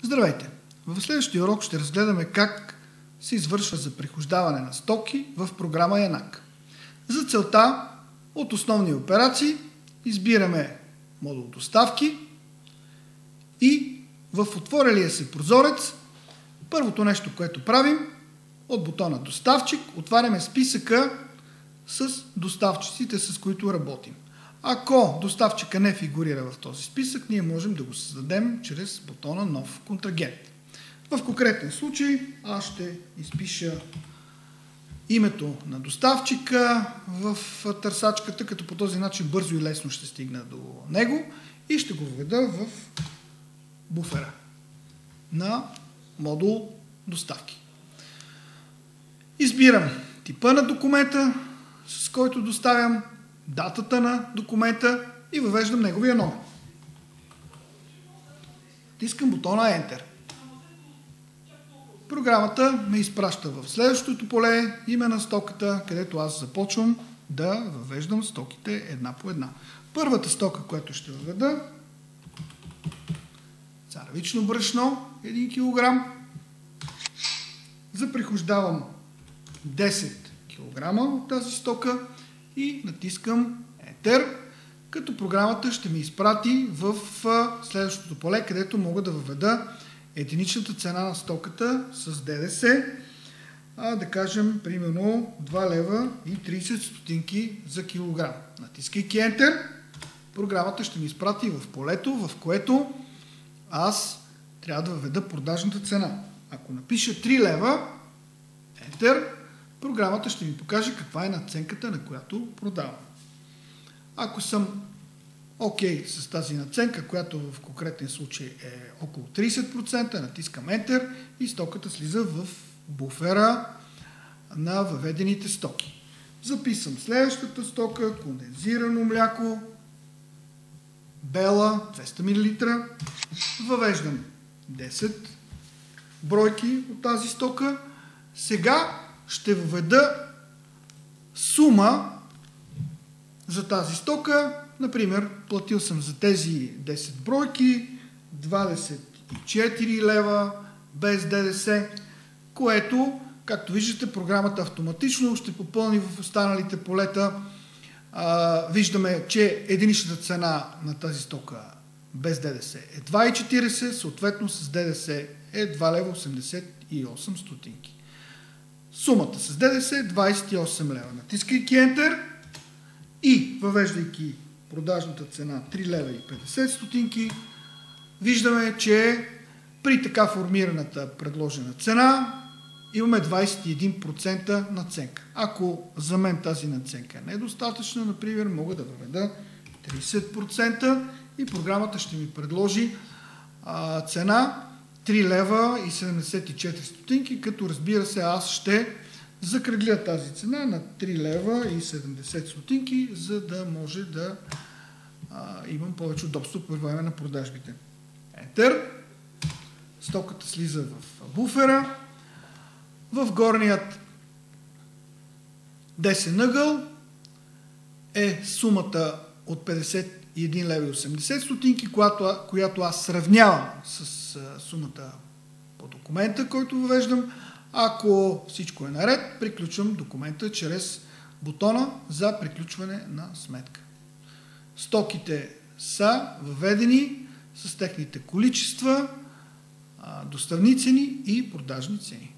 Здравейте! В следващия урок ще разгледаме как се извършва за прихождаване на стоки в програма Yanag. За целта от основни операции избираме модул доставки и в отворилия се прозорец първото нещо, което правим от бутона доставчик, отваряме списъка с доставчиците, с които работим. Ако доставчика не фигурира в този списък, ние можем да го създадем чрез бутона нов контрагент. В конкретен случай аз ще изпиша името на доставчика в търсачката, като по този начин бързо и лесно ще стигна до него и ще го введа в буфера на модул доставки. Избирам типа на документа, с който доставям, датата на документа и въвеждам неговия номер. Натискам бутона Enter. Програмата ме изпраща в следващото поле име на стоката, където аз започвам да въвеждам стоките една по една. Първата стока, която ще въведа, царевично брашно, 1 кг. Заприхождавам 10 кг от тази стока и натискам Enter, като програмата ще ми изпрати в следващото поле, където мога да въведа единичната цена на стоката с ДДС, да кажем примерно 2 лева и 30 стотинки за килограм. Натискайки Enter, програмата ще ми изпрати в полето, в което аз трябва да въведа продажната цена. Ако напиша 3 лева, Enter, програмата ще ми покаже каква е надценката, на която продавам. Ако съм окей с тази надценка, която в конкретен случай е около 30%, натискам Enter и стоката слиза в буфера на въведените стоки. Записвам следващата стока, кондензирано мляко, бела, 200 мл. Въвеждам 10 бройки от тази стока. Сега ще въведа сума за тази стока. Например, платил съм за тези 10 бройки 24 лева без ДДС, което, както виждате, програмата автоматично ще попълни в останалите полета. Виждаме, че единичната цена на тази стока без ДДС е 2,40, съответно с ДДС е 2 лева 88 стотинки. Сумата с ДДС е 28 лева. Натискайки Enter и въвеждайки продажната цена 3 лева и 50 стотинки, виждаме, че при така формираната предложена цена имаме 21% надценка. Ако за мен тази надценка е недостатъчна, например, мога да въведа 30% и програмата ще ми предложи цена 3 лева и 74 стотинки, като разбира се аз ще закръгля тази цена на 3 лева и 70 стотинки, за да може да имам повече удобство по време на продажбите. Enter. Стоката слиза в буфера. В горният десен ъгъл е сумата от 51 лева и 80 стотинки, която аз сравнявам с сумата по документа, който въвеждам. Ако всичко е наред, приключвам документа чрез бутона за приключване на сметка. Стоките са въведени с техните количества, доставни цени и продажни цени.